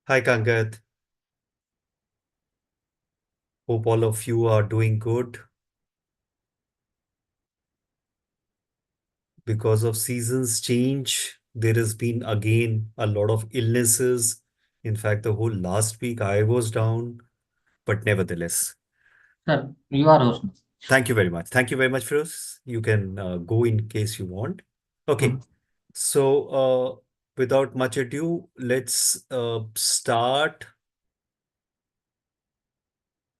Hi, Kangat. Hope all of you are doing good. Because of seasons change, there has been again a lot of illnesses. In fact, the whole last week I was down, but nevertheless, Sir, you are host. thank you very much. Thank you very much, Firoz. You can go in case you want. Okay, Mhm. so without much ado, let's start.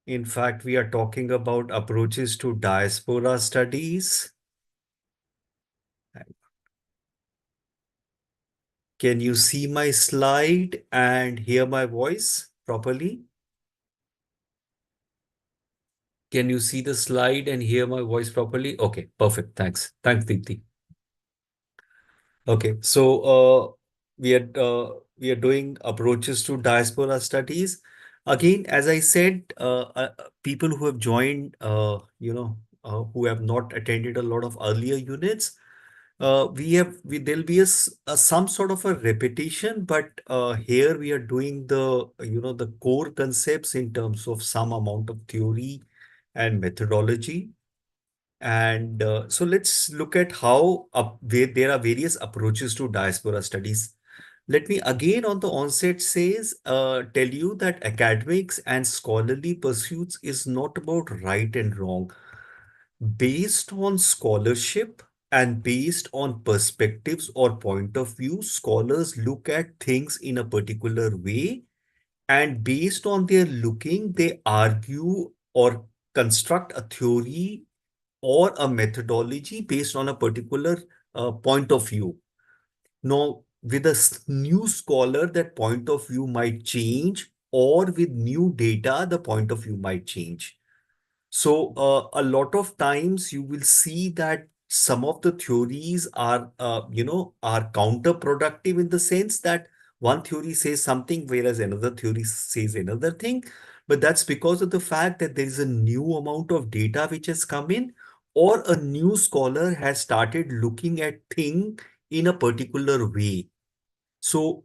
In fact, we are talking about approaches to diaspora studies. Can you see my slide and hear my voice properly? Can you see the slide and hear my voice properly? Okay, perfect. Thanks. Thanks, Deepthi. Okay, so we are doing approaches to diaspora studies. Again, as I said, people who have joined, who have not attended a lot of earlier units, there'll be some sort of a repetition, but here we are doing the core concepts in terms of some amount of theory and methodology. And so let's look at how there are various approaches to diaspora studies. Let me again on the onset tell you that academics and scholarly pursuits is not about right and wrong. Based on scholarship and based on perspectives or point of view, scholars look at things in a particular way, and based on their looking, they argue or construct a theory or a methodology based on a particular point of view. Now, with a new scholar, that point of view might change, or with new data, the point of view might change. So, a lot of times you will see that some of the theories are counterproductive in the sense that one theory says something, whereas another theory says another thing. But that's because of the fact that there is a new amount of data which has come in, or a new scholar has started looking at thing in a particular way. So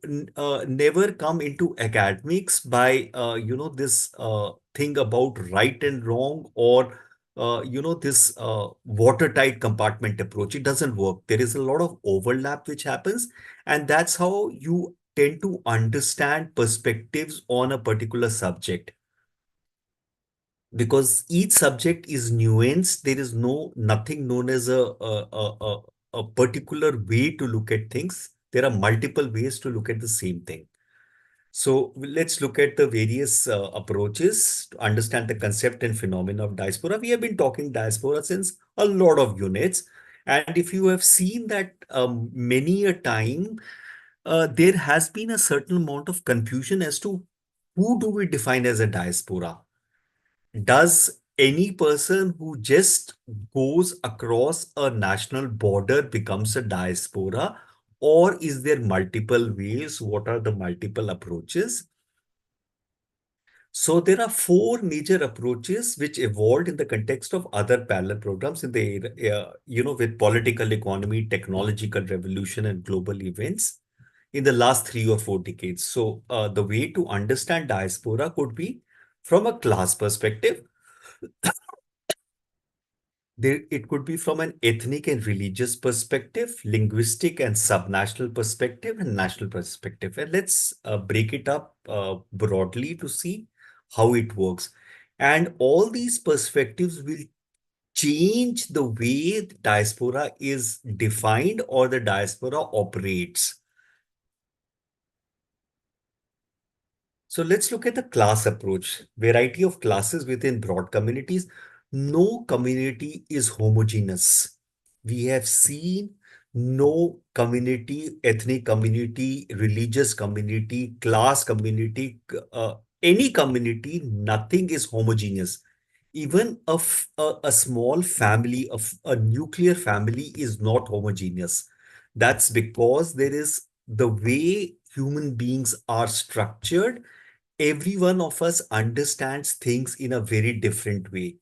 never come into academics by this thing about right and wrong, or this watertight compartment approach. It doesn't work. There is a lot of overlap which happens, and that's how you tend to understand perspectives on a particular subject, because each subject is nuanced. There is nothing known as a particular way to look at things. There are multiple ways to look at the same thing. So let's look at the various approaches to understand the concept and phenomena of diaspora. We have been talking diaspora since a lot of units. And if you have seen that many a time, there has been a certain amount of confusion as to who do we define as a diaspora. Does any person who just goes across a national border becomes a diaspora, or is there multiple ways? What are the multiple approaches? So there are four major approaches which evolved in the context of other parallel programs in with political economy, technological revolution, and global events in the last 3 or 4 decades. So the way to understand diaspora could be from a class perspective. It could be from an ethnic and religious perspective, linguistic and subnational perspective, and national perspective. And let's break it up broadly to see how it works. And all these perspectives will change the way the diaspora is defined or the diaspora operates. So let's look at the class approach. Variety of classes within broad communities. No community is homogeneous. We have seen no community, ethnic community, religious community, class community, any community, nothing is homogeneous. Even a small family, a nuclear family is not homogeneous. That's because there is the way human beings are structured. Every one of us understands things in a very different way.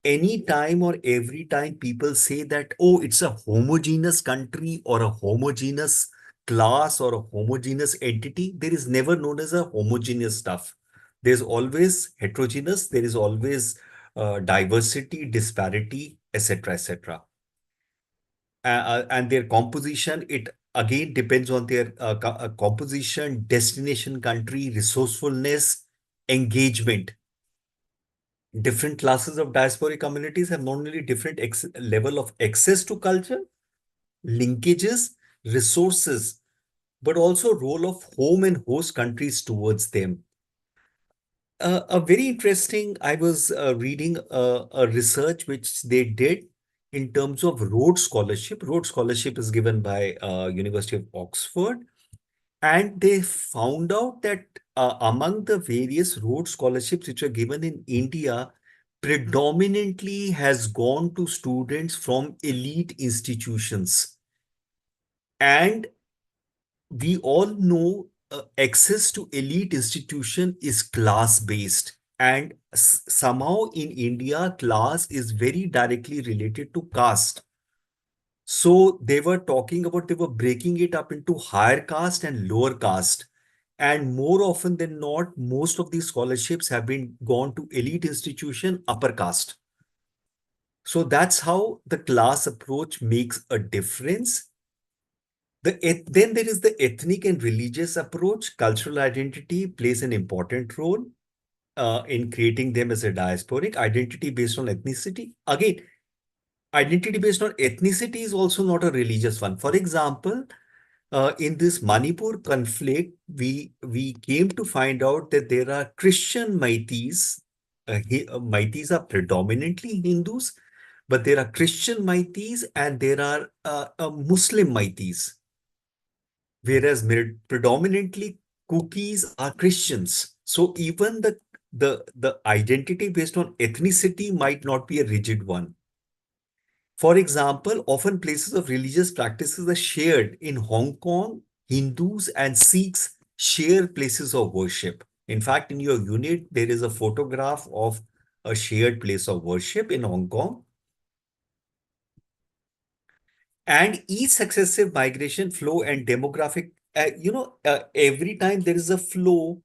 Anytime or every time people say that, oh, it's a homogeneous country or a homogeneous class or a homogeneous entity. There is never known as a homogeneous stuff. There's always heterogeneous, there is always diversity, disparity, etc., etc. And their composition, it again depends on their composition, destination country, resourcefulness, engagement. Different classes of diasporic communities have not only different level of access to culture, linkages, resources, but also role of home and host countries towards them. A very interesting, I was reading a research which they did in terms of Rhodes Scholarship. Rhodes Scholarship is given by University of Oxford, and they found out that among the various Rhodes Scholarships which were given in India, predominantly has gone to students from elite institutions. And we all know access to elite institution is class based, and somehow in India class is very directly related to caste. So they were talking about, they were breaking it up into higher caste and lower caste, and more often than not most of these scholarships have been gone to elite institution, upper caste. So that's how the class approach makes a difference. Then there is the ethnic and religious approach. Cultural identity plays an important role in creating them as a diasporic identity based on ethnicity. Again, identity based on ethnicity is also not a religious one. For example, in this Manipur conflict, we came to find out that there are Christian Maitis. Maitis are predominantly Hindus, but there are Christian Maitis and there are Muslim Maitis, whereas predominantly cookies are Christians. So even the identity based on ethnicity might not be a rigid one. For example, often places of religious practices are shared. In Hong Kong, Hindus and Sikhs share places of worship. In fact, in your unit, there is a photograph of a shared place of worship in Hong Kong. And each successive migration flow and demographic, every time there is a flow,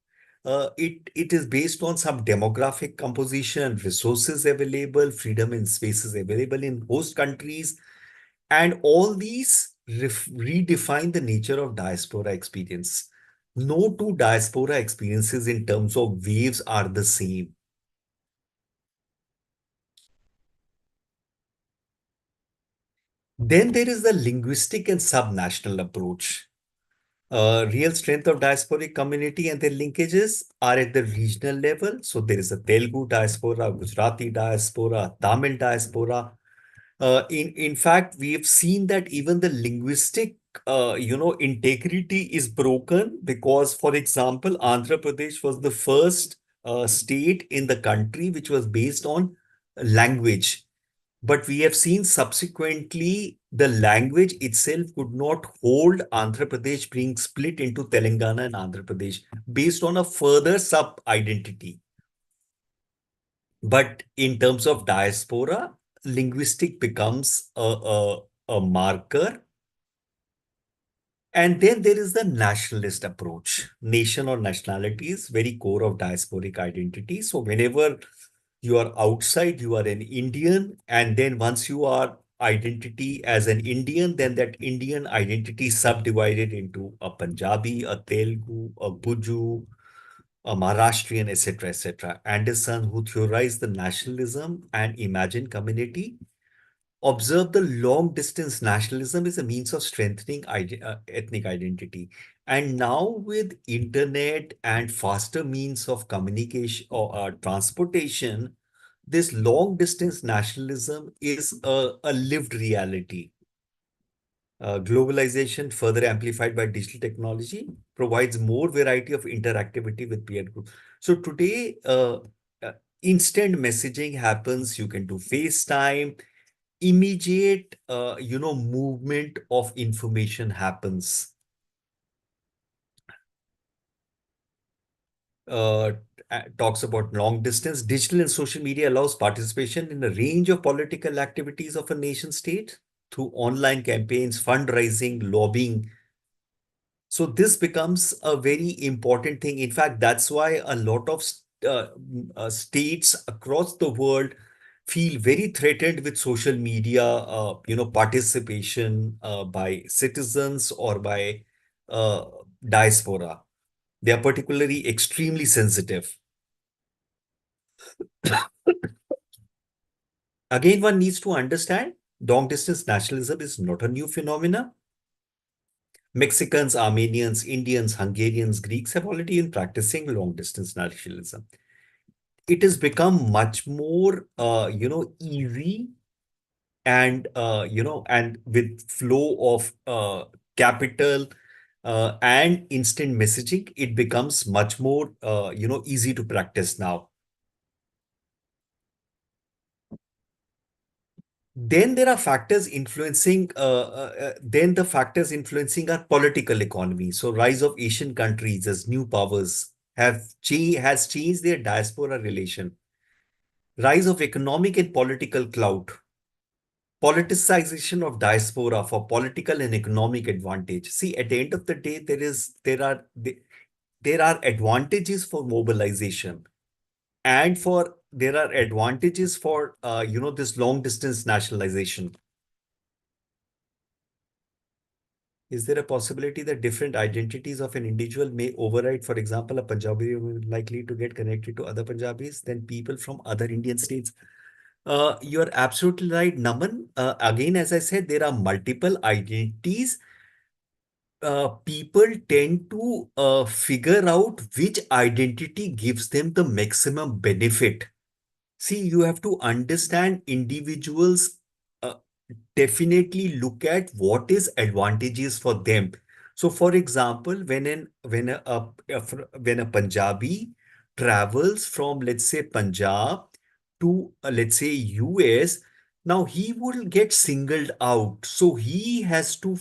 it is based on some demographic composition, resources available, freedom and spaces available in host countries, and all these redefine the nature of diaspora experience. No two diaspora experiences in terms of waves are the same. Then there is the linguistic and subnational approach. Real strength of diasporic community and their linkages are at the regional level. So there is a Telugu diaspora, Gujarati diaspora, Tamil diaspora. In fact, we have seen that even the linguistic, integrity is broken because, for example, Andhra Pradesh was the first state in the country which was based on language. But we have seen subsequently the language itself could not hold Andhra Pradesh being split into Telangana and Andhra Pradesh based on a further sub identity. But in terms of diaspora, linguistic becomes a marker. And then there is the nationalist approach. Nation or nationality is very core of diasporic identity. So whenever you are outside, you are an Indian. And then once you are identity as an Indian, then that Indian identity is subdivided into a Punjabi, a Telugu, a Guju, a Maharashtrian, etc., etc. Anderson, who theorized the nationalism and imagined community, observed the long distance nationalism is a means of strengthening ethnic identity. And now with internet and faster means of communication or transportation, this long distance nationalism is a lived reality. Globalization, further amplified by digital technology, provides more variety of interactivity with peer group. So today, uh, instant messaging happens. You can do FaceTime. Immediate, movement of information happens. Uh, Talks about long distance. Digital and social media allows participation in a range of political activities of a nation state through online campaigns, fundraising, lobbying. So this becomes a very important thing. In fact, that's why a lot of states across the world feel very threatened with social media, participation by citizens or by uh, diaspora. They are particularly extremely sensitive. Again, one needs to understand long distance nationalism is not a new phenomena. Mexicans, Armenians, Indians, Hungarians, Greeks have already been practicing long distance nationalism. It has become much more, easy and with flow of capital and instant messaging, it becomes much more, easy to practice now. Then there are factors influencing, then the factors influencing our political economy. So rise of Asian countries as new powers has changed their diaspora relation. Rise of economic and political clout. Politicization of diaspora for political and economic advantage. See, at the end of the day, there are advantages for mobilization and for there are advantages for this long distance nationalization. Is there a possibility that different identities of an individual may override, for example, a Punjabi will likely to get connected to other Punjabis than people from other Indian states? You're absolutely right, Naman. Again, as I said, there are multiple identities. People tend to figure out which identity gives them the maximum benefit. See, you have to understand individuals uh, definitely look at what is advantages for them. So, for example, when a Punjabi travels from, let's say, Punjab to, let's say, US, now he will get singled out. So he has to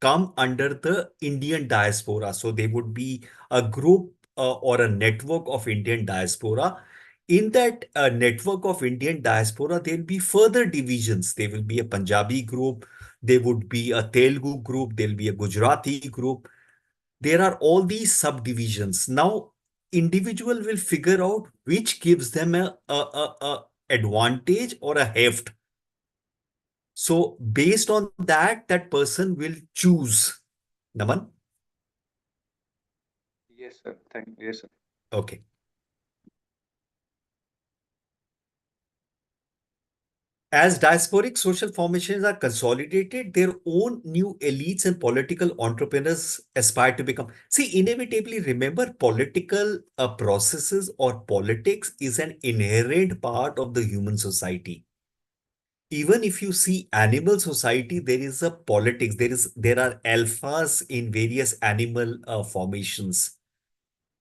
come under the Indian diaspora. So they would be a group or a network of Indian diaspora. In that network of Indian diaspora, there will be further divisions. There will be a Punjabi group, there would be a Telugu group, there will be a Gujarati group. There are all these subdivisions. Now, individual will figure out which gives them a advantage or a heft. So based on that, that person will choose. Naman? Yes, sir. Thank you. Yes, sir. Okay. As diasporic social formations are consolidated, their own new elites and political entrepreneurs aspire to become. See, inevitably, remember, political processes or politics is an inherent part of the human society. Even if you see animal society, there is a politics. There are alphas in various animal formations.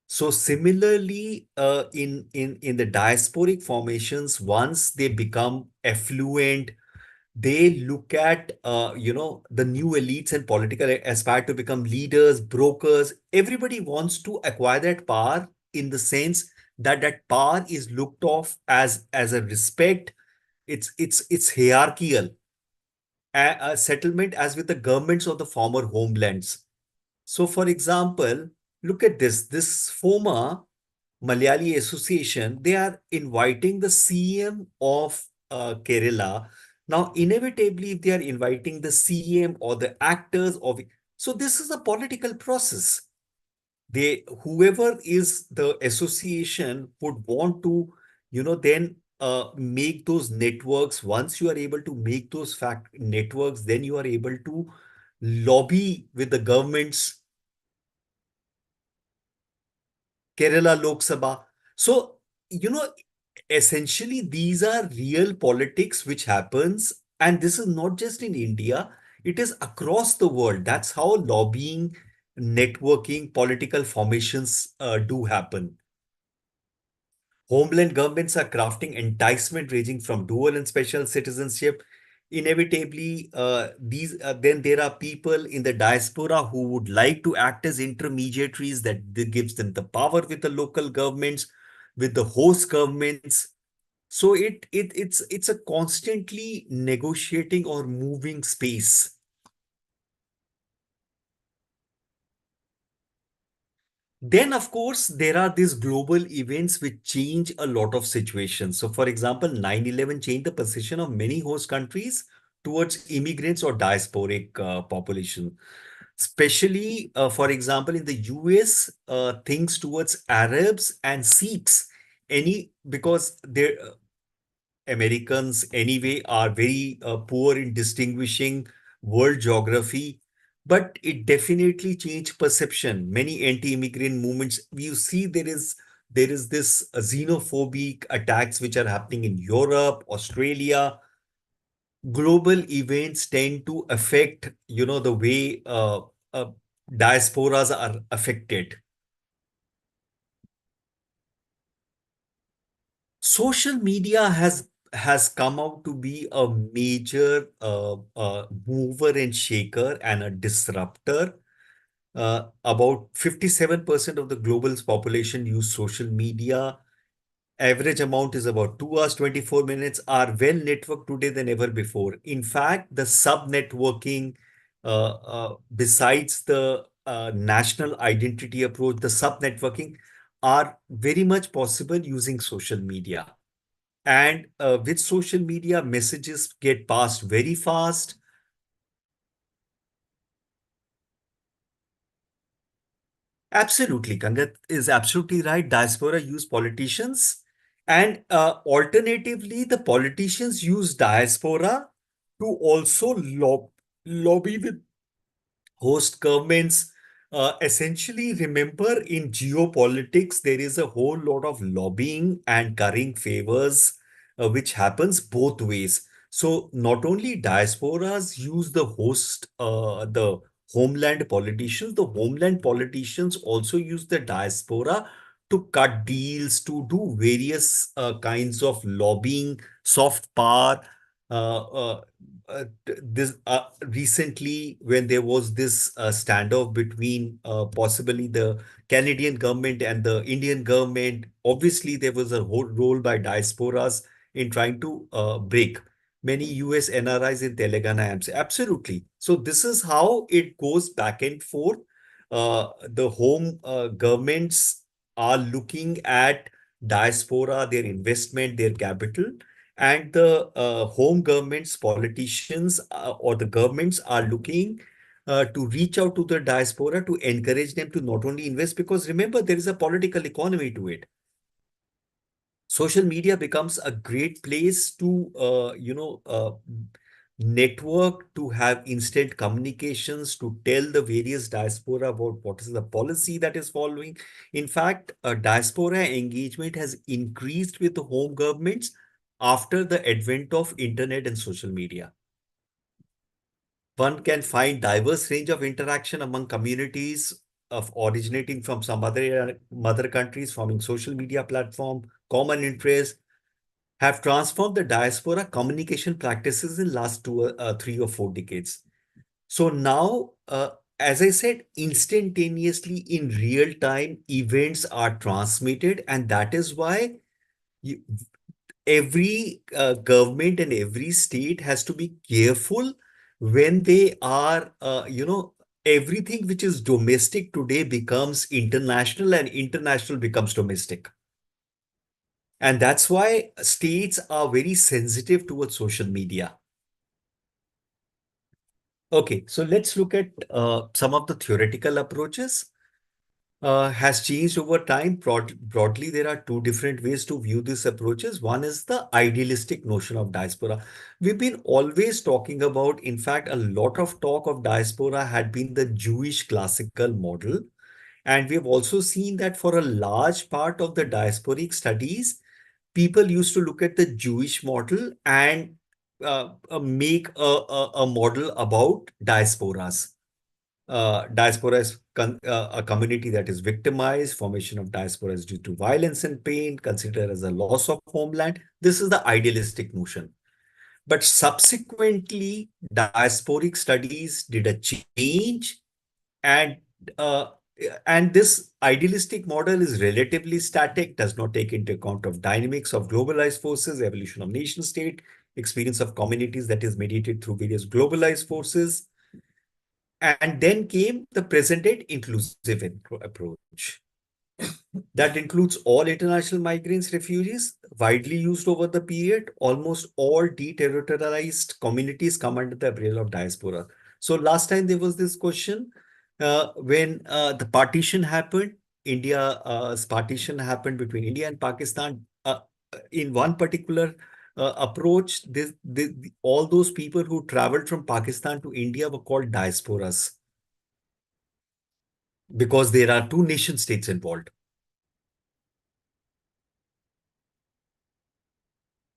So similarly, in the diasporic formations, once they become affluent, they look at the new elites and political aspire to become leaders, brokers. Everybody wants to acquire that power in the sense that that power is looked off as a respect. It's hierarchical. A settlement as with the governments of the former homelands. So, for example, look at this FOMA Malayali Association, they are inviting the CM of Kerala. Now, inevitably, if they are inviting the CM or the actors of so this is a political process. Whoever is the association would want to, then make those networks. Once you are able to make those fact networks, then you are able to lobby with the governments, Kerala Lok Sabha. So, essentially, these are real politics which happens. And this is not just in India, it is across the world. That's how lobbying, networking, political formations do happen. Homeland governments are crafting enticement ranging from dual and special citizenship. Inevitably, then there are people in the diaspora who would like to act as intermediaries that gives them the power with the local governments, with the host governments. So it's a constantly negotiating or moving space. Then, of course, there are these global events which change a lot of situations. So, for example, 9/11 changed the position of many host countries towards immigrants or diasporic population. Especially, for example, in the US, things towards Arabs and Sikhs. Because there Americans anyway are very poor in distinguishing world geography, but it definitely changed perception. Many anti-immigrant movements, you see there is this xenophobic attacks which are happening in Europe, Australia. Global events tend to affect, the way uh, diasporas are affected. Social media has come out to be a major mover and shaker and a disruptor. About 57% of the global's population use social media. Average amount is about 2 hours 24 minutes, are well networked today than ever before. In fact, the sub networking, besides the national identity approach, the sub networking are very much possible using social media. And with social media, messages get passed very fast. Absolutely, Kangat is absolutely right. Diaspora use politicians, and alternatively, the politicians use diaspora to also lobby with host governments. Essentially, remember in geopolitics, there is a whole lot of lobbying and currying favors, which happens both ways. So, not only diasporas use the homeland politicians, the homeland politicians also use the diaspora to cut deals, to do various kinds of lobbying, soft power. Uh, uh, this Recently, when there was this standoff between possibly the Canadian government and the Indian government, obviously there was a whole role by diasporas in trying to break many US NRIs in Telangana. Absolutely. So this is how it goes back and forth. The home governments are looking at diaspora, their investment, their capital, and the home governments, politicians, or the governments are looking to reach out to the diaspora to encourage them to not only invest, because remember, there is a political economy to it. Social media becomes a great place to, network, to have instant communications, to tell the various diaspora about what is the policy that is following. In fact, diaspora engagement has increased with the home governments after the advent of internet and social media. One can find diverse range of interaction among communities of originating from some other mother countries, forming social media platform, common interests, have transformed the diaspora communication practices in last 3 or 4 decades. So now, as I said, instantaneously in real time, events are transmitted, and that is why you, every government and every state has to be careful when they are, everything which is domestic today becomes international, and international becomes domestic. And that's why states are very sensitive towards social media. Okay, so let's look at some of the theoretical approaches. Has changed over time. Broadly, there are two different ways to view these approaches. One is the idealistic notion of diaspora. We've been always talking about, in fact, a lot of talk of diaspora had been the Jewish classical model. And we've also seen that for a large part of the diasporic studies, people used to look at the Jewish model and make a model about diasporas. Diaspora is a community that is victimized. Formation of diaspora is due to violence and pain, considered as a loss of homeland. This is the idealistic notion. But subsequently, diasporic studies did a change, and uh, and this idealistic model is relatively static, does not take into account of dynamics of globalized forces, evolution of nation state, experience of communities that is mediated through various globalized forces. And then came the present-day inclusive approach. That includes all international migrants, refugees, widely used over the period. Almost all deterritorialized communities come under the umbrella of diaspora. So last time there was this question when the partition happened, India's partition happened between India and Pakistan. In one particular approach, all those people who traveled from Pakistan to India were called diasporas because there are two nation states involved.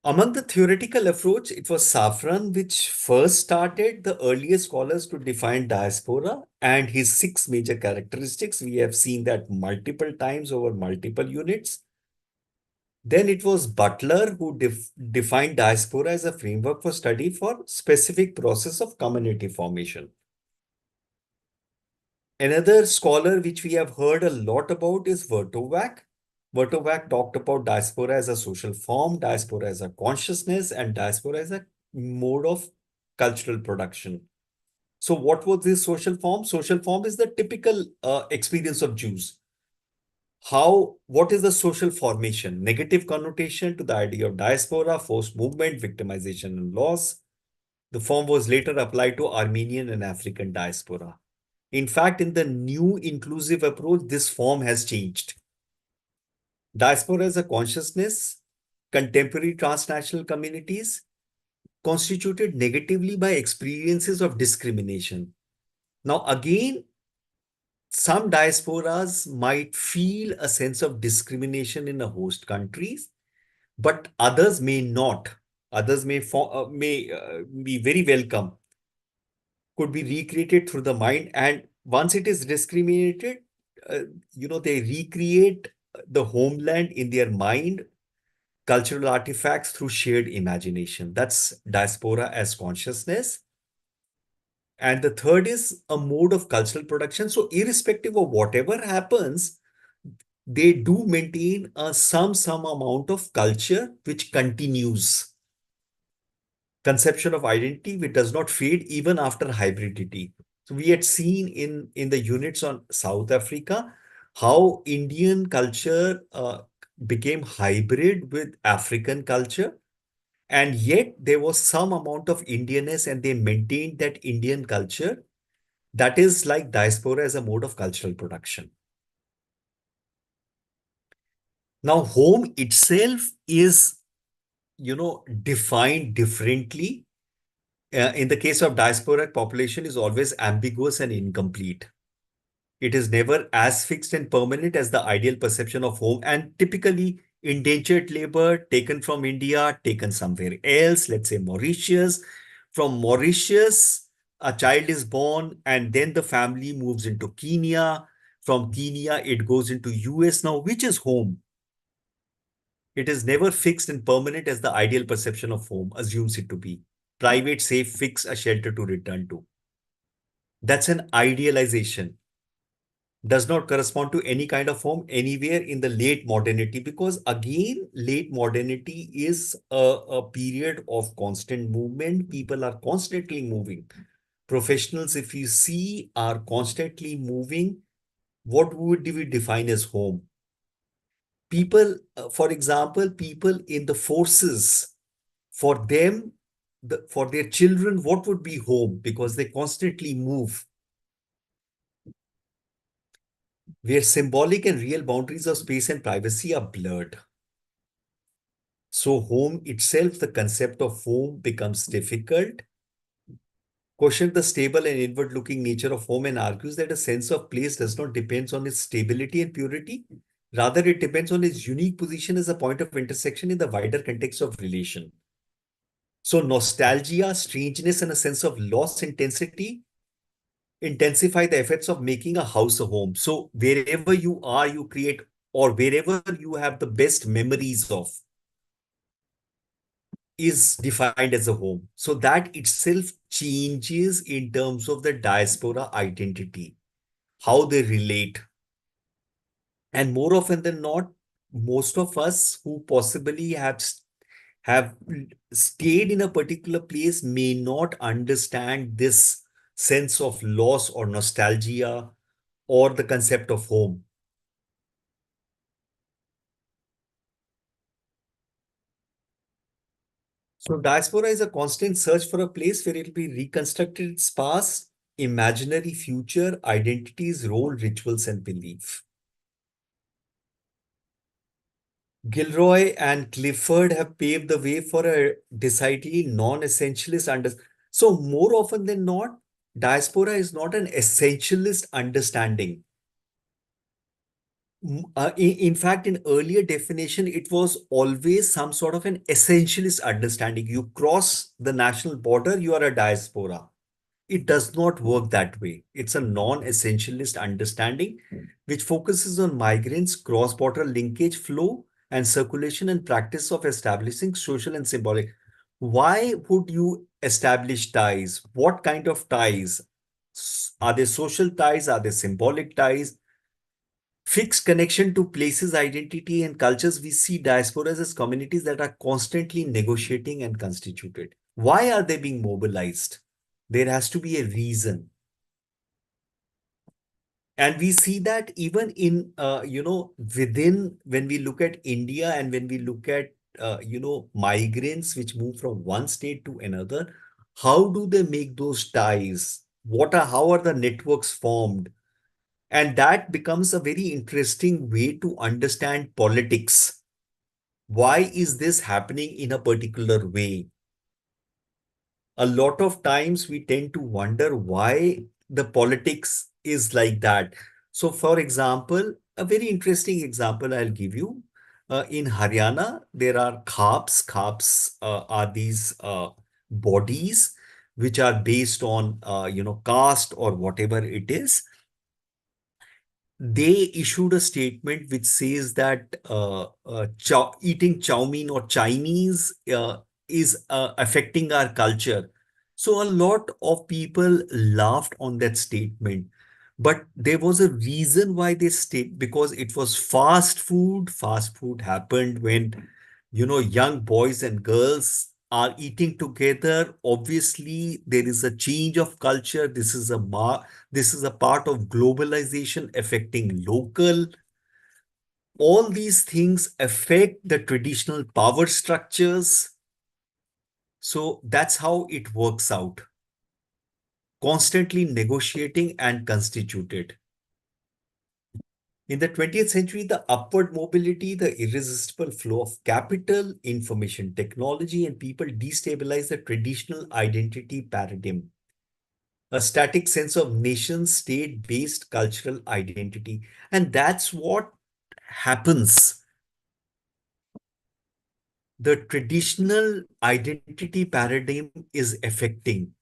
Among the theoretical approach, it was Safran which first started the earliest scholars to define diaspora and his six major characteristics. We have seen that multiple times over multiple units. Then it was Butler who defined diaspora as a framework for study for specific process of community formation. Another scholar which we have heard a lot about is Vertovak. Vertovak talked about diaspora as a social form, diaspora as a consciousness, and diaspora as a mode of cultural production. So what was this social form? Social form is the typical experience of Jews. What is the social formation? Negative connotation to the idea of diaspora, forced movement, victimization, and loss. The form was later applied to Armenian and African diaspora. In fact, in the new inclusive approach, this form has changed. Diaspora as a consciousness, contemporary transnational communities constituted negatively by experiences of discrimination. Now, again, some diasporas might feel a sense of discrimination in a host countries, but others may not. Others may be very welcome, could be recreated through the mind, and once it is discriminated, uh, they recreate the homeland in their mind, cultural artifacts through shared imagination. That's diaspora as consciousness. And the third is a mode of cultural production. So irrespective of whatever happens, they do maintain some amount of culture which continues. Conception of identity which does not fade even after hybridity. So we had seen in the units on South Africa how Indian culture became hybrid with African culture, and yet there was some amount of Indianness, and they maintained that Indian culture. That is like diaspora as a mode of cultural production. Now, home itself is, defined differently. In the case of diasporic population is always ambiguous and incomplete. It is never as fixed and permanent as the ideal perception of home, and typically indentured labor taken from India, taken somewhere else, let's say Mauritius. From Mauritius, a child is born and then the family moves into Kenya. From Kenya, it goes into US. Now, which is home? It is never fixed and permanent as the ideal perception of home assumes it to be. Private, safe, fix, a shelter to return to. That's an idealization. Does not correspond to any kind of home anywhere in the late modernity, because again, late modernity is a period of constant movement. People are constantly moving. Professionals, if you see, are constantly moving. What would we define as home? People, for example, people in the forces, for them, for their children, what would be home? Because they constantly move, where symbolic and real boundaries of space and privacy are blurred. So home itself, the concept of home becomes difficult. Question the stable and inward-looking nature of home and argues that a sense of place does not depend on its stability and purity. Rather, it depends on its unique position as a point of intersection in the wider context of relation. So nostalgia, strangeness, and a sense of loss intensity intensify the effects of making a house a home. So wherever you are, you create, or wherever you have the best memories of, is defined as a home. So that itself changes in terms of the diaspora identity, how they relate. And more often than not, most of us who possibly have stayed in a particular place may not understand this sense of loss or nostalgia or the concept of home. So diaspora is a constant search for a place where it will be reconstructed its past, imaginary future, identities, role, rituals, and belief. Gilroy and Clifford have paved the way for a decidedly non-essentialist So more often than not, diaspora is not an essentialist understanding. In fact, in earlier definition, it was always some sort of an essentialist understanding. You cross the national border, you are a diaspora. It does not work that way. It's a non-essentialist understanding which focuses on migrants, cross-border linkage, flow, and circulation and practice of establishing social and symbolic. Why would you establish ties? What kind of ties? Are they social ties? Are they symbolic ties? Fixed connection to places, identity, and cultures. We see diasporas as communities that are constantly negotiating and constituted. Why are they being mobilized? There has to be a reason. And we see that even in, within, when we look at India and when we look at, migrants which move from one state to another, how do they make those ties? How are the networks formed? And that becomes a very interesting way to understand politics. Why is this happening in a particular way? A lot of times we tend to wonder why the politics is like that. So, for example, a very interesting example I'll give you. In Haryana, there are khaaps. Khaaps are these bodies which are based on, caste or whatever it is. They issued a statement which says that eating chow mein or Chinese is affecting our culture. So a lot of people laughed on that statement. But there was a reason why they stayed, because it was fast food. Fast food happened when, young boys and girls are eating together. Obviously, there is a change of culture. This is a part of globalization affecting local. All these things affect the traditional power structures. So that's how it works out. Constantly negotiating and constituted. In the 20th century, the upward mobility, the irresistible flow of capital, information technology, and people destabilize the traditional identity paradigm. A static sense of nation state based cultural identity. And that's what happens. The traditional identity paradigm is affecting.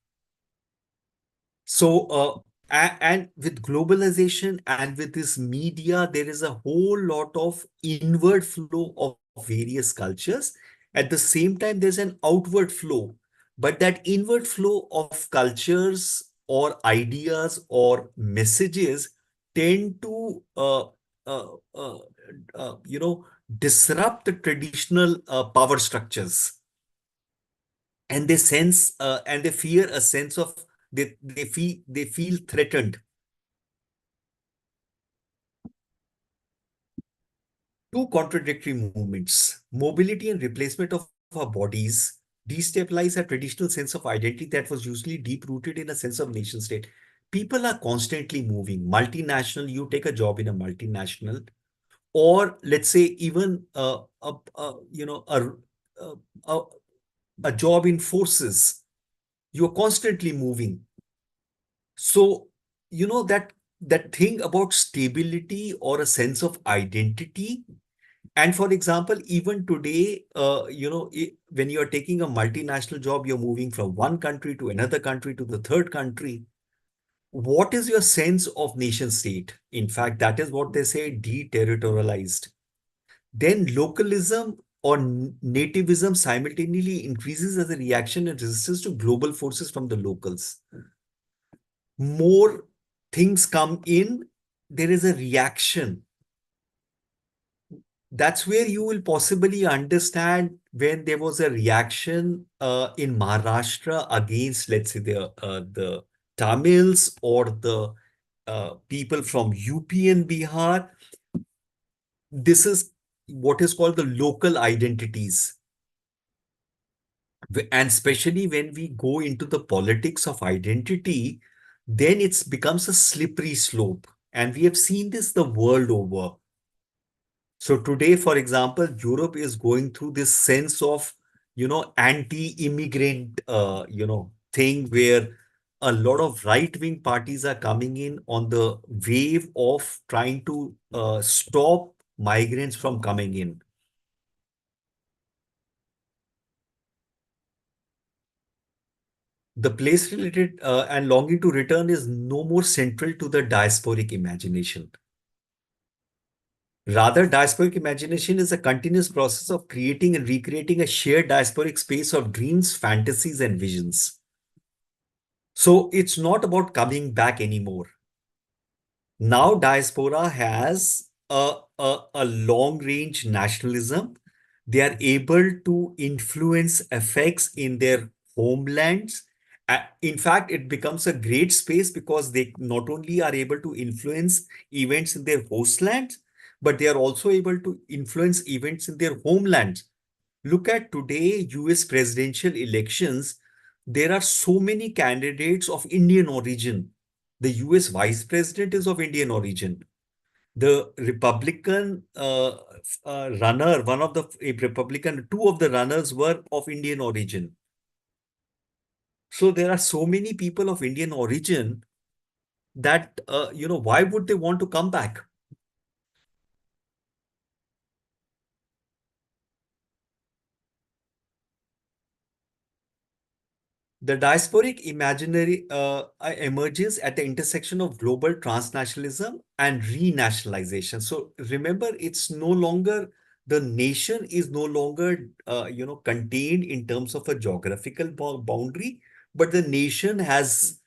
So, and with globalization and with this media, there is a whole lot of inward flow of various cultures. At the same time, there's an outward flow. But that inward flow of cultures or ideas or messages tend to, uh, disrupt the traditional power structures, and they fear a sense of they feel threatened. Two contradictory movements: mobility and replacement of our bodies destabilize a traditional sense of identity that was usually deep rooted in a sense of nation state. People are constantly moving. Multinational, you take a job in a multinational, or let's say even a, a, a job in forces. You're constantly moving. So, that thing about stability or a sense of identity. And for example, even today, when you're taking a multinational job, you're moving from one country to another country to the third country. What is your sense of nation state? In fact, that is what they say, deterritorialized. Then localism or nativism simultaneously increases as a reaction and resistance to global forces from the locals. More things come in, there is a reaction. That's where you will possibly understand when there was a reaction in Maharashtra against, let's say, the Tamils or the people from UP and Bihar. This is what is called the local identities. And especially when we go into the politics of identity, then it becomes a slippery slope. And we have seen this the world over. So today, for example, Europe is going through this sense of, anti-immigrant, thing where a lot of right-wing parties are coming in on the wave of trying to stop migrants from coming in. The place related and longing to return is no more central to the diasporic imagination. Rather, diasporic imagination is a continuous process of creating and recreating a shared diasporic space of dreams, fantasies, and visions. So it's not about coming back anymore. Now, diaspora has a long range nationalism. They are able to influence effects in their homelands. In fact, it becomes a great space because they not only are able to influence events in their hostlands, but they are also able to influence events in their homelands. Look at today, US presidential elections. There are so many candidates of Indian origin. The US vice president is of Indian origin. The Republican runner, one of the Republican, two of the runners were of Indian origin. So there are so many people of Indian origin that, why would they want to come back? The diasporic imaginary emerges at the intersection of global transnationalism and renationalization. So remember, it's no longer the nation is no longer contained in terms of a geographical boundary, but the nation has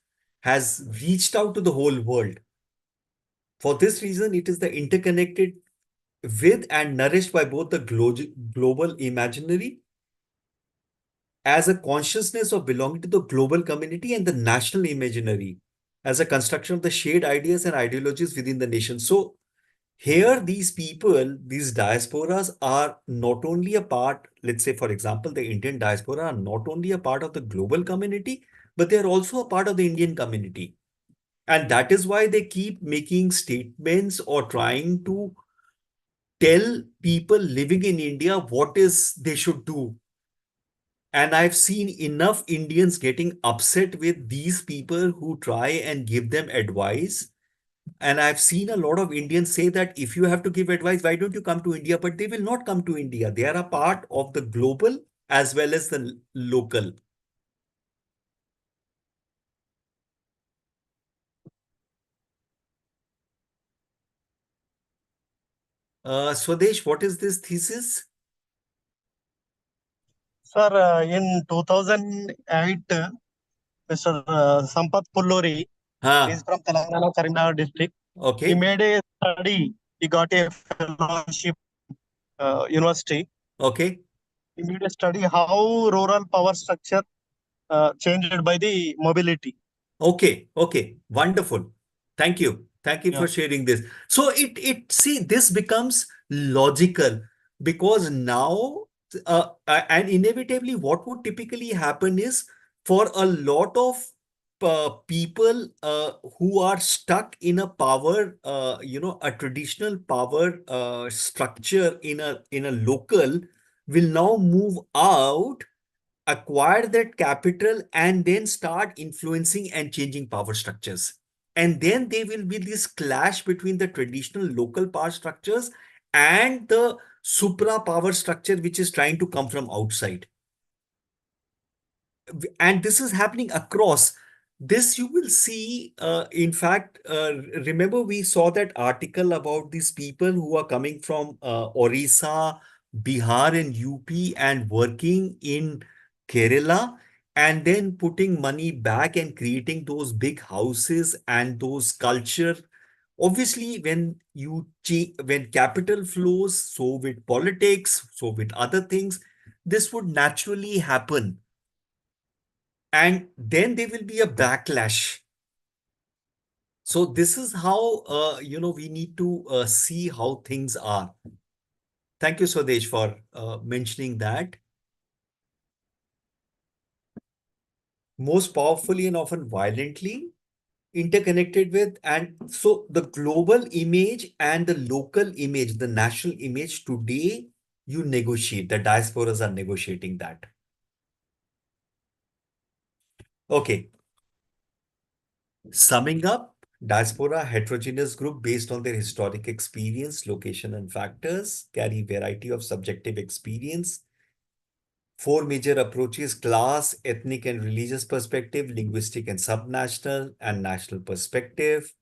reached out to the whole world. For this reason, it is the interconnected with and nourished by both the global imaginary as a consciousness of belonging to the global community and the national imaginary as a construction of the shared ideas and ideologies within the nation. So here, these people, these diasporas are not only a part, let's say, for example, the Indian diaspora are not only a part of the global community, but they're also a part of the Indian community. And that is why they keep making statements or trying to tell people living in India what is they should do. And I've seen enough Indians getting upset with these people who try and give them advice. And I've seen a lot of Indians say that if you have to give advice, why don't you come to India? But they will not come to India. They are a part of the global as well as the local. Swadesh, what is this thesis? Sir, in 2008, Mr. Sampath Pulluri is Huh. from Telangana, Karimnagar district. He Okay. made a study. He got a fellowship university. Okay. He made a study how rural power structure changed by the mobility. Okay, okay, wonderful. Thank you. Thank you Yeah. for sharing this. So see, this becomes logical because now, and inevitably, what would typically happen is for a lot of people who are stuck in a power, a traditional power structure in a local will now move out, acquire that capital, and then start influencing and changing power structures. And then there will be this clash between the traditional local power structures and the supra power structure, which is trying to come from outside. And this is happening across. This you will see, in fact, remember we saw that article about these people who are coming from Orissa, Bihar, and UP and working in Kerala and then putting money back and creating those big houses and those culture. Obviously, when capital flows, so with politics, so with other things, this would naturally happen, and then there will be a backlash. So this is how we need to see how things are. Thank you, Swadesh, for mentioning that. most powerfully and often violently interconnected with. And so the global image and the local image, the national image today, you negotiate. The diasporas are negotiating that. Okay. Summing up, diaspora, heterogeneous group based on their historic experience, location, and factors, carry variety of subjective experience. Four major approaches: class, ethnic and religious perspective, linguistic and subnational, and national perspective.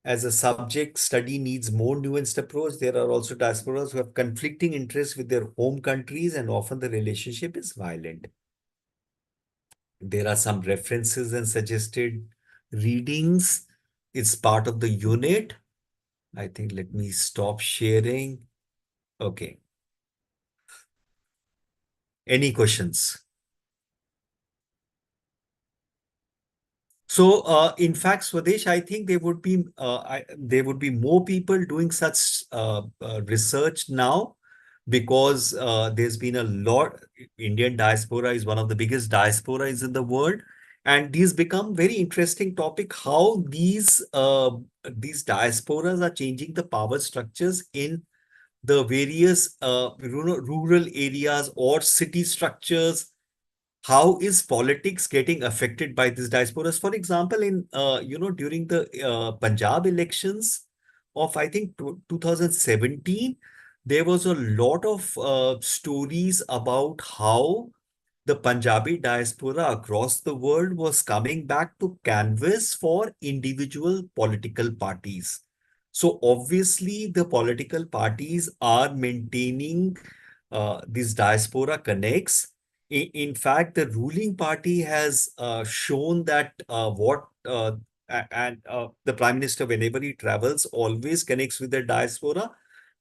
As a subject, study needs more nuanced approach. There are also diasporas who have conflicting interests with their home countries, and often the relationship is violent. There are some references and suggested readings. It's part of the unit. I think let me stop sharing. Okay. Any questions? So, in fact, Swadesh, I think there would be more people doing such research now, because there's been a lot. Indian diaspora is one of the biggest diasporas in the world, and these become very interesting topic. How these diasporas are changing the power structures in the various rural areas or city structures. How is politics getting affected by these diasporas? For example, in during the Punjab elections of, I think, 2017, there was a lot of stories about how the Punjabi diaspora across the world was coming back to canvas for individual political parties. So obviously, the political parties are maintaining these diaspora connects. In fact, the ruling party has shown that the Prime Minister, whenever he travels, always connects with the diaspora,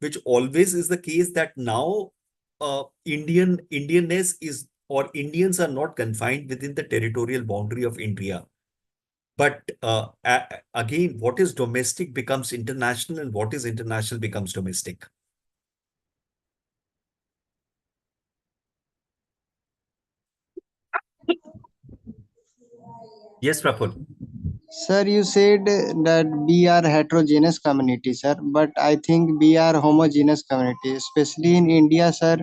which always is the case that now Indianness is, or Indians are not confined within the territorial boundary of India. But again, what is domestic becomes international, and what is international becomes domestic. Yes, Praful. Sir, you said that we are heterogeneous community, sir, but I think we are homogeneous community, especially in India, sir.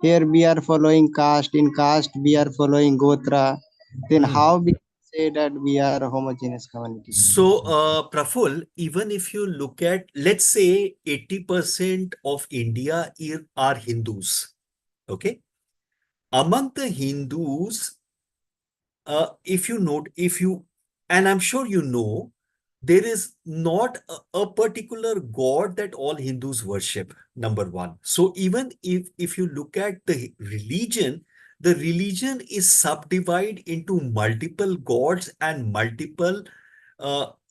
Here we are following caste. In caste, we are following Gotra. Then how we say that we are a homogeneous community? So, Praful, even if you look at, let's say 80% of India are Hindus, okay? Among the Hindus, if you note, and I'm sure you know, there is not a particular god that all Hindus worship, number one. So even if you look at the religion is subdivided into multiple gods and multiple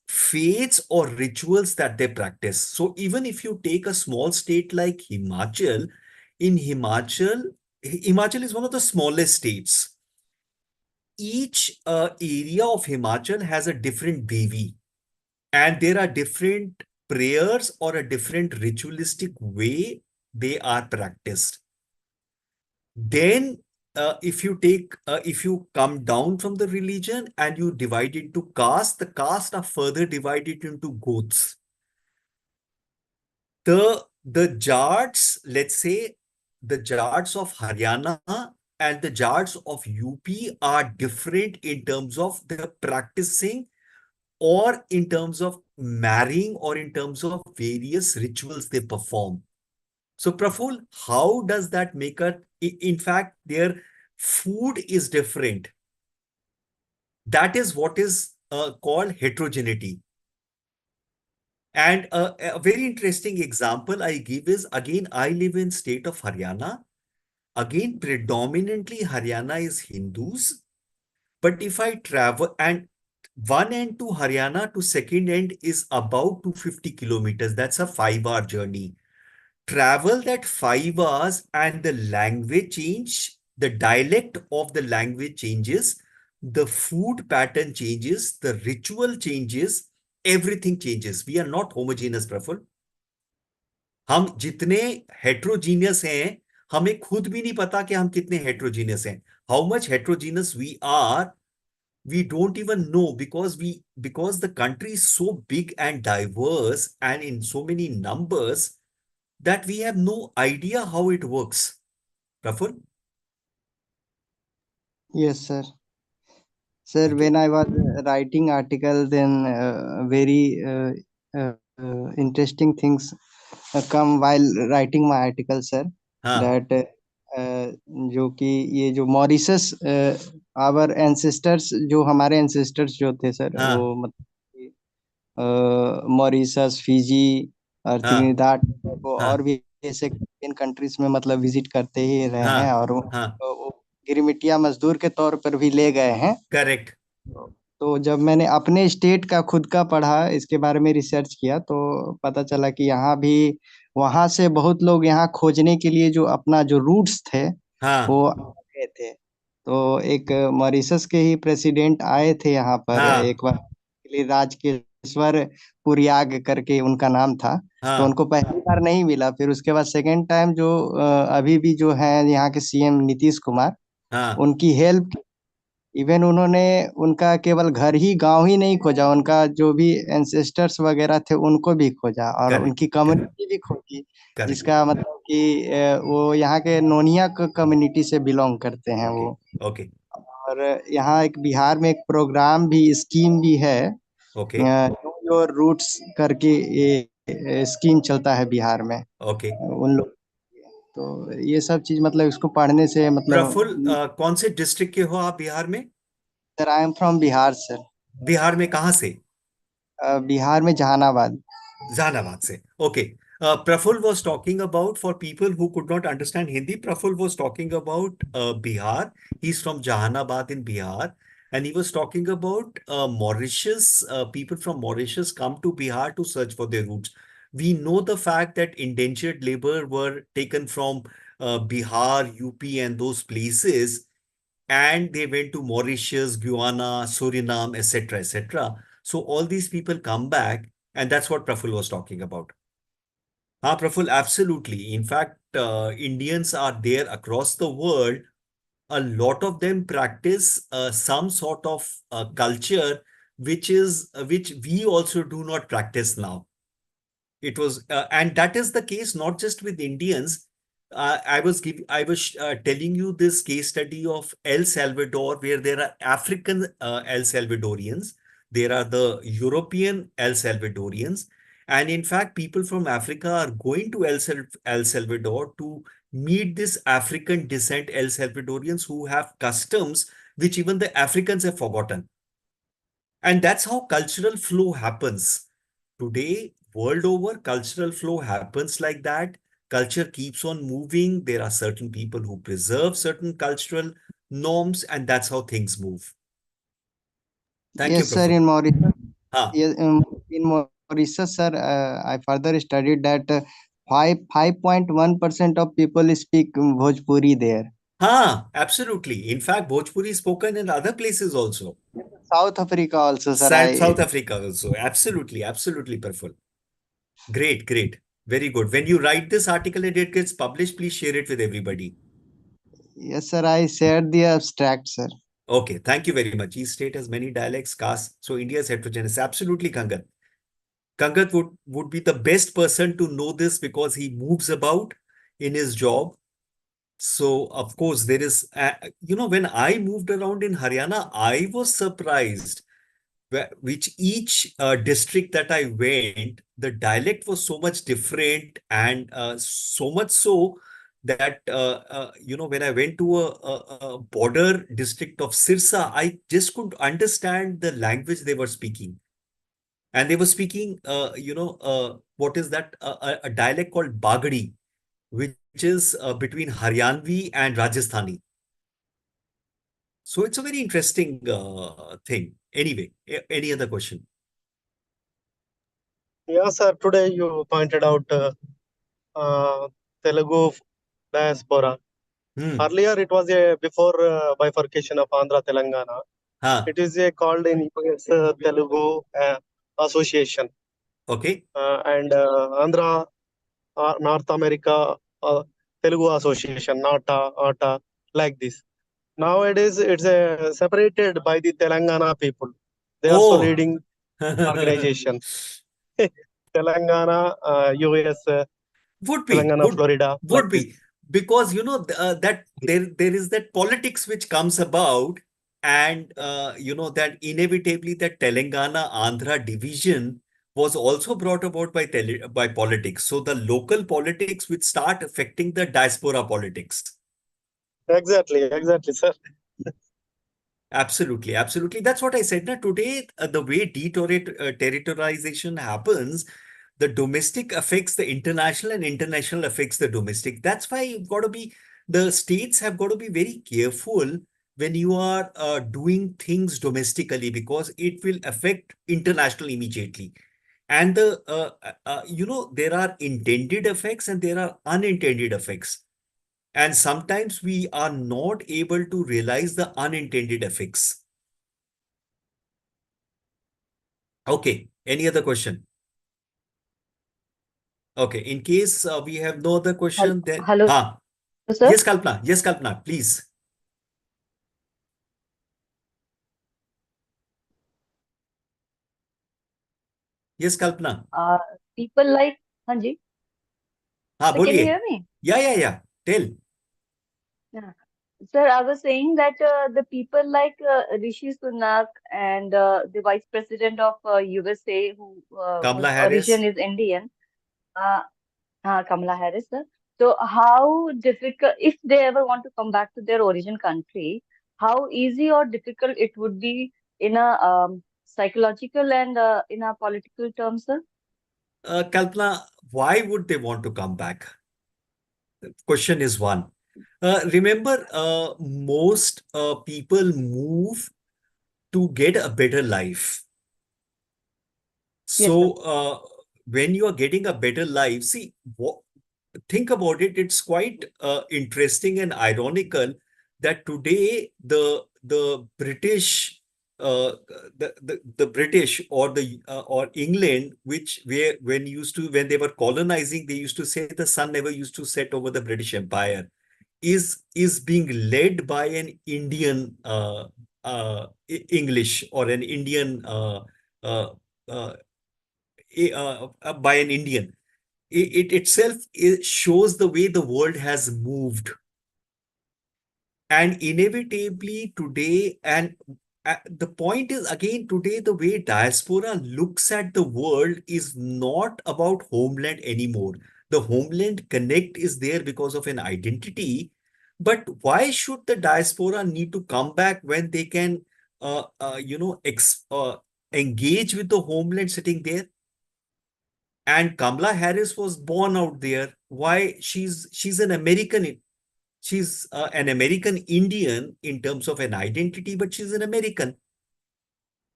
faiths or rituals that they practice. So even if you take a small state like Himachal, in Himachal is one of the smallest states. Each area of Himachal has a different Devi, and there are different prayers or a different ritualistic way they are practiced. Then, if you come down from the religion and you divide into caste, the castes are further divided into goths. The Jats, let's say, the Jats of Haryana and the Jats of UP are different in terms of their practicing, or in terms of marrying, or in terms of various rituals they perform. So, Praful, how does that make it? In fact, their food is different. That is what is called heterogeneity. And a very interesting example I give is, again, I live in state of Haryana. Again, predominantly Haryana is Hindus. But if I travel, and one end to Haryana to second end is about 250 kilometers. That's a 5-hour journey. Travel that 5 hours and the language change, the dialect of the language changes, the food pattern changes, the ritual changes, everything changes. We are not homogeneous, Praful. हम जितने heterogeneous हैं, हमें खुद भी नहीं पता कि हम कितने हेट्रोजीनियस हैं. How much heterogeneous we are, We don't even know because the country is so big and diverse and in so many numbers that we have no idea how it works. Praful? Yes, sir. Sir, Okay. when I was writing article, then very interesting things come while writing my article, sir. हाँ That जो कि ये जो Mauritius our ancestors जो हमारे ancestors जो थे sir वो हाँ मतलब मॉरिशस फिजी और हाँ त्रिनिदाद टोबैगो और हाँ भी ऐसे इन कंट्रीज में मतलब विजिट करते ही रहे हैं हाँ और हाँ वो गिरमिटिया मजदूर के तौर पर भी ले गए हैं। करेक्ट तो जब मैंने अपने स्टेट का खुद का पढ़ा इसके बारे में रिसर्च किया तो पता चला कि यहाँ भी वहाँ से बहुत लोग यहाँ खोजने के लिए जो अपना जो रूट्स थे वो हाँ गए थे। तो एक मॉरिशस के ही प्रेसिडेंट आए थे यहाँ पर हाँ एक बार के लिए राजकेश्वर पुरयाग करके उनका नाम था। तो हाँ उनको पहली बार नहीं मिला फिर उसके बाद सेकेंड टाइम जो अभी भी जो है यहाँ के सीएम नीतीश कुमार हाँ उनकी हेल्प इवन उन्होंने उनका केवल घर ही गांव ही नहीं खोजा उनका जो भी एंसेस्टर्स वगैरह थे उनको भी खोजा और करेक्ट उनकी करेक्ट कम्युनिटी भी खोजी करेक्ट जिसका मतलब कि वो यहाँ के नोनिया कम्युनिटी से बिलोंग करते हैं ओके वो। ओके और यहाँ एक बिहार में एक प्रोग्राम भी स्कीम भी है ओके नो योर रूट्स करके ये स्कीम चलता है बिहार में ओके उन लोग। तो ये सब चीज मतलब इसको पढ़ने से प्रफुल्ल मतलब कौन से डिस्ट्रिक्ट के हो आप बिहार में? Sir I am from Bihar sir. Bihar में कहाँ से? बिहार में Jehanabad. Janavad se. Okay. Praful was talking about, for people who could not understand Hindi, Praful was talking about Bihar. He's from Jahanabad in Bihar. And he was talking about Mauritius. People from Mauritius come to Bihar to search for their roots. We know the fact that indentured labor were taken from Bihar, UP, and those places, and they went to Mauritius, Guyana, Suriname, etc., etc. So all these people come back, and that's what Praful was talking about. Praful, absolutely. In fact, Indians are there across the world. A lot of them practice some sort of culture, which we also do not practice now. It was, and that is the case not just with Indians. I was telling you this case study of El Salvador, where there are African El Salvadorians, there are the European El Salvadorians, and in fact, people from Africa are going to El Salvador to meet this African descent El Salvadorians who have customs which even the Africans have forgotten. And that's how cultural flow happens. Today, world over, cultural flow happens like that. Culture keeps on moving. There are certain people who preserve certain cultural norms, and that's how things move. Thank you, Yes, sir. Praful. In Mauritius, Ah, yes, in Mauritius, sir, I further studied that 5.1% of people speak Bhojpuri there. absolutely. In fact, Bhojpuri is spoken in other places also. South Africa also, sir. South Africa also. Absolutely, absolutely, Praful. Great, great. Very good. When you write this article and it gets published, please share it with everybody. Yes, sir. I shared the abstract, sir. Okay, thank you very much. Each state has many dialects, castes, so India is heterogeneous. Absolutely, Kangat. Kangat would be the best person to know this because he moves about in his job. So, of course, there is, when I moved around in Haryana, I was surprised which each district that I went, the dialect was so much different, and so much so that when I went to a border district of Sirsa, I just couldn't understand the language they were speaking, and they were speaking, what is that? A dialect called Bagadi, which is between Haryanvi and Rajasthani. So it's a very interesting thing. Anyway, any other question? Yeah, sir. Today you pointed out uh, Telugu diaspora. Hmm. Earlier, it was a before bifurcation of Andhra Telangana. Huh. It is a called in US Telugu Association Okay. and Andhra North America Telugu Association, NATA, ATA, like this. Nowadays, it's separated by the Telangana people. They are also Oh, leading organization. Telangana, US, would be, Telangana, Florida, like would this. be, because that there is that politics which comes about, and that inevitably that Telangana Andhra division was also brought about by politics. So the local politics which start affecting the diaspora politics. Exactly, sir. Absolutely, absolutely. That's what I said. Now, today, the way deterritorialization happens, the domestic affects the international and international affects the domestic. That's why the states have got to be very careful when you are doing things domestically, because it will affect international immediately. And there are intended effects and there are unintended effects. And sometimes we are not able to realize the unintended effects. Okay, any other question? Okay, in case we have no other question, then Hello, sir. Yes, Kalpana, please. Yes, Kalpana. People like Hanji. हाँ Sir, can you बोलिए. hear me? Yeah, tell. Yeah. Sir, I was saying that the people like Rishi Sunak and the Vice President of USA, whose Kamala origin Harris. is Indian, uh, Kamala Harris, sir. So, how difficult, if they ever want to come back to their origin country, how easy or difficult it would be in a psychological and in a political terms, sir? Kalpana, why would they want to come back? Question is one. Remember, most people move to get a better life. Yes, sir. So, when you are getting a better life, see, think about it. It's quite interesting and ironical that today the British, the British or or England, which where when they were colonizing, they used to say the sun never used to set over the British Empire, is being led by an Indian English or an Indian uh, uh, by an Indian. It itself shows the way the world has moved. And inevitably today, and the point is again, today, the way diaspora looks at the world is not about homeland anymore. The homeland connect is there because of an identity. But why should the diaspora need to come back when they can, uh, uh, you know, ex, uh, engage with the homeland sitting there? And Kamala Harris was born out there. Why? She's an American. She's an American Indian in terms of an identity, but she's an American.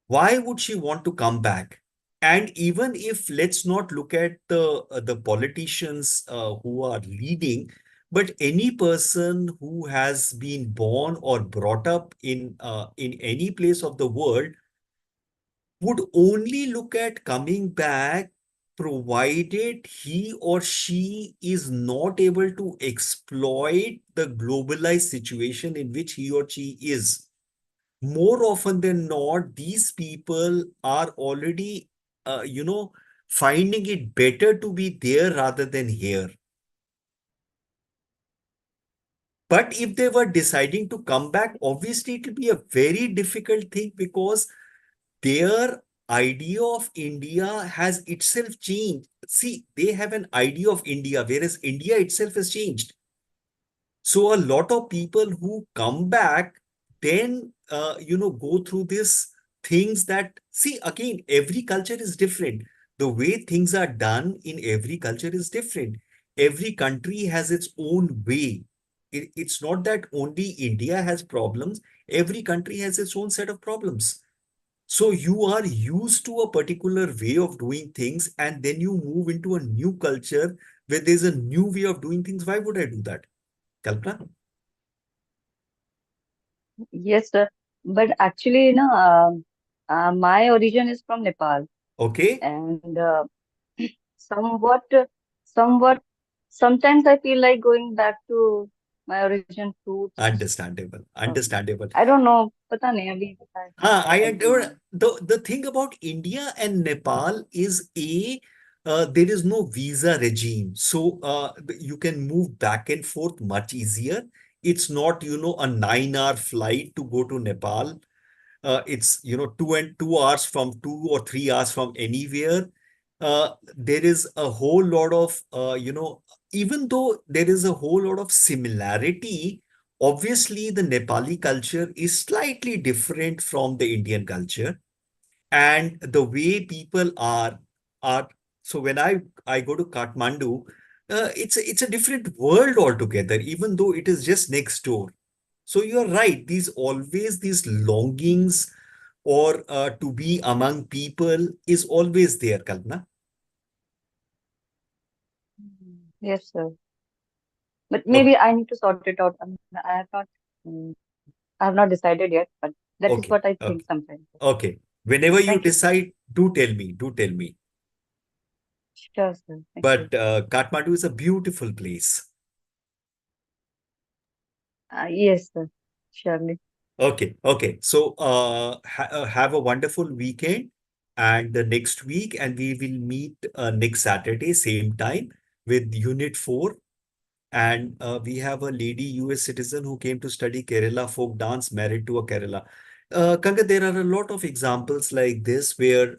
Why would she want to come back? And even if, let's not look at the politicians who are leading, but any person who has been born or brought up in any place of the world would only look at coming back provided he or she is not able to exploit the globalized situation in which he or she is. More often than not, these people are already, finding it better to be there rather than here. But if they were deciding to come back, obviously it will be a very difficult thing because their idea of India has itself changed. See, they have an idea of India, whereas India itself has changed. So a lot of people who come back then, go through this things that, see, again, every culture is different. The way things are done in every culture is different. Every country has its own way. It's not that only India has problems. Every country has its own set of problems. So you are used to a particular way of doing things, and then you move into a new culture where there's a new way of doing things. Why would I do that? Kalpana? Yes, sir. But actually, my origin is from Nepal, Okay. and somewhat, somewhat, sometimes I feel like going back to my origin fruits. Understandable. Um, Understandable. I don't know. पता नहीं अभी I I don't adore know. the thing about India and Nepal is there is no visa regime, so you can move back and forth much easier. It's not, a 9 hour flight to go to Nepal. It's 2 hours from 2 or 3 hours from anywhere. There is a whole lot of even though there is a whole lot of similarity. Obviously, the Nepali culture is slightly different from the Indian culture, and the way people are. So when I go to Kathmandu, it's a different world altogether, even though it is just next door. So you're right. These longings or to be among people is always there, Kalpana. Yes, sir. But Okay, maybe I need to sort it out. Mm, I have not decided yet, but that is okay, what I okay, think sometimes. okay. Whenever you Thank you, sir. decide, do tell me. Do tell me. Sure, sir. Thank you. But Kathmandu is a beautiful place. Yes, sir. Surely. Okay, okay. So have a wonderful weekend and the next week, and we will meet next Saturday, same time with Unit 4. And we have a lady US citizen who came to study Kerala folk dance, married to a Kerala. Kanka, there are a lot of examples like this where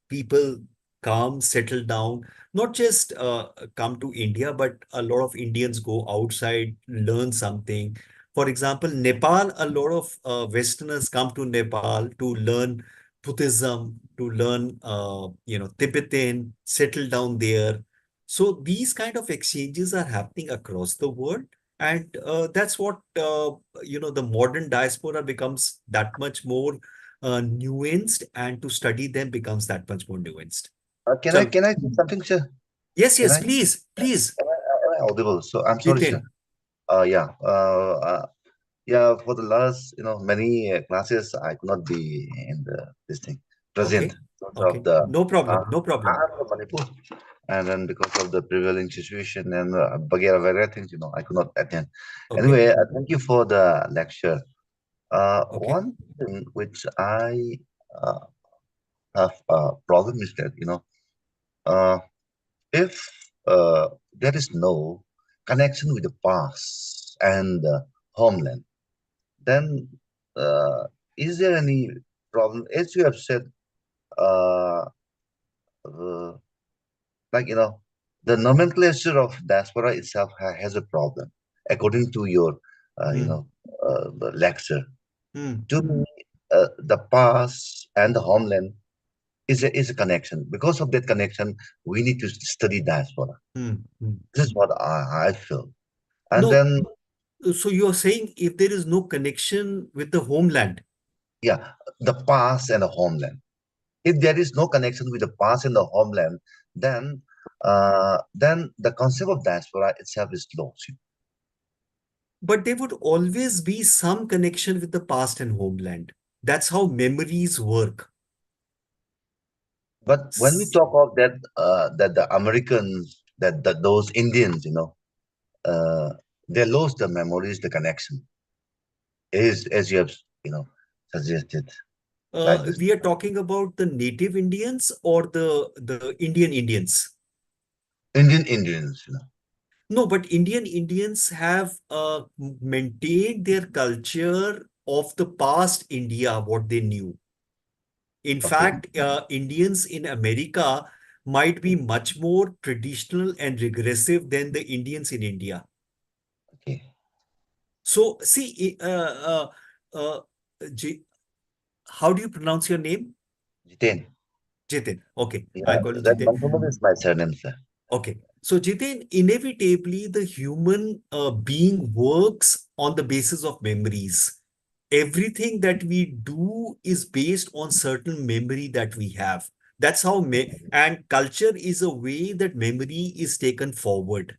people come, settle down, not just come to India, but a lot of Indians go outside, learn something. For example, Nepal, a lot of Westerners come to Nepal to learn Buddhism, to learn, Tibetan, settle down there. So these kind of exchanges are happening across the world, and that's what the modern diaspora becomes that much more nuanced, and to study them becomes that much more nuanced. Can I Chalo. can I say something, sir? Yes, Can yes, I? please, please, Am I audible? So I'm sorry, sir. Jitin. Yeah. Yeah. For the last, many classes, I could not be in this thing present Okay, because of okay, the no problem, no problem. I'm from Manipur, and then because of the prevailing situation and various things, I could not attend. Okay, Anyway, thank you for the lecture. okay. One thing which I uh, have a problem is that uh, if there is no connection with the past and the homeland, then uh, is there any problem? As you have said, uh, uh, like the nomenclature of diaspora itself has a problem, according to your Hmm, the lecture. hmm, To me, the past and the homeland is a connection. Because of that connection, we need to study diaspora. hmm, hmm. This is what I feel. And No, then, so you're saying if there is no connection with the homeland, yeah, the past and the homeland. If there is no connection with the past and the homeland, then the concept of diaspora itself is lost. but there would always be some connection with the past and homeland. That's how memories work. But when we S- talk of that the Americans, that those Indians, uh, they lost the memories, the connection, is as you have, suggested like this. we are talking about the native Indians or the Indian Indians. Indian Indians, No, but Indian Indians have maintained their culture of the past India, what they knew. In okay, fact, Indians in America might be much more traditional and regressive than the Indians in India. okay, So, see, uh, J how do you pronounce your name? Jitain. Jitin. Okay, Yeah, I'll call you that Jitin. Mansuman is my surname, sir. Okay. So, Jitin, inevitably, the human being works on the basis of memories. Everything that we do is based on certain memory that we have. That's how, and culture is a way that memory is taken forward.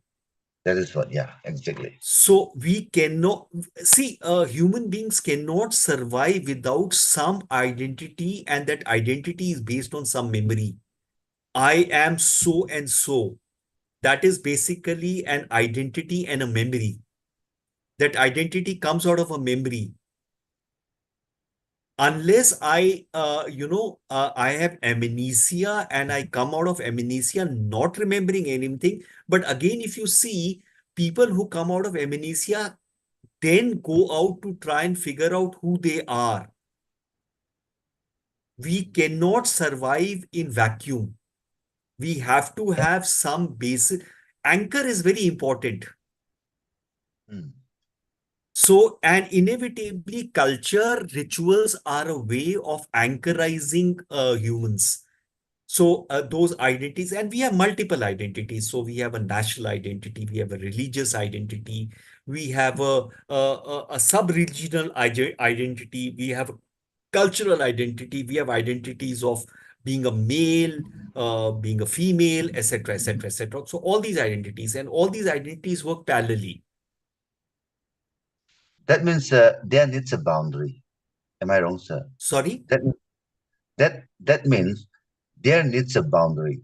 That is what, yeah, exactly. So we cannot see human beings cannot survive without some identity, and that identity is based on some memory. I am so and so. That is basically an identity and a memory. That identity comes out of a memory. Unless I have amnesia and I come out of amnesia not remembering anything. But again, if you see people who come out of amnesia, then go out to try and figure out who they are. We cannot survive in vacuum. We have to have some basic anchor is very important. Mm. So, and inevitably, culture rituals are a way of anchorizing humans. So, those identities, and we have multiple identities. So, we have a national identity, we have a religious identity, we have a sub-regional identity, we have a cultural identity, we have identities of being a male, being a female, etc., etc., etc. So, all these identities and all these identities work parallelly. That means there needs a boundary. Am I wrong, sir? Sorry? That that means there needs a boundary.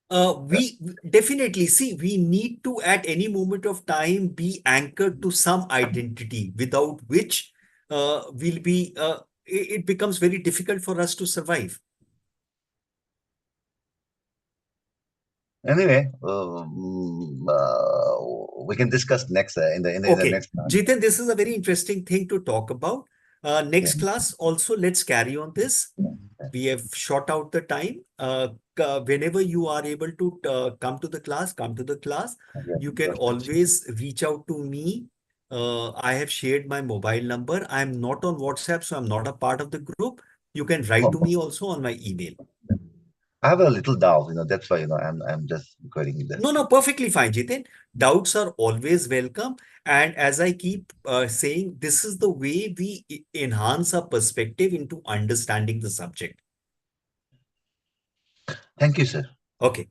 We definitely see we need to at any moment of time be anchored to some identity without which it becomes very difficult for us to survive. Anyway, we can discuss next in the Okay, next time. Jiten, this is a very interesting thing to talk about. Yeah. Next class also, let's carry on this. We have short out the time. Whenever you are able to come to the class, come to the class. Yeah. You can always reach out to me. I have shared my mobile number. I'm not on WhatsApp, so I'm not a part of the group. You can write to me also on my email. I have a little doubt, that's why, I'm just querying this. No, perfectly fine, Jiten. Doubts are always welcome. And as I keep saying, this is the way we enhance our perspective into understanding the subject. Thank you, sir. Okay.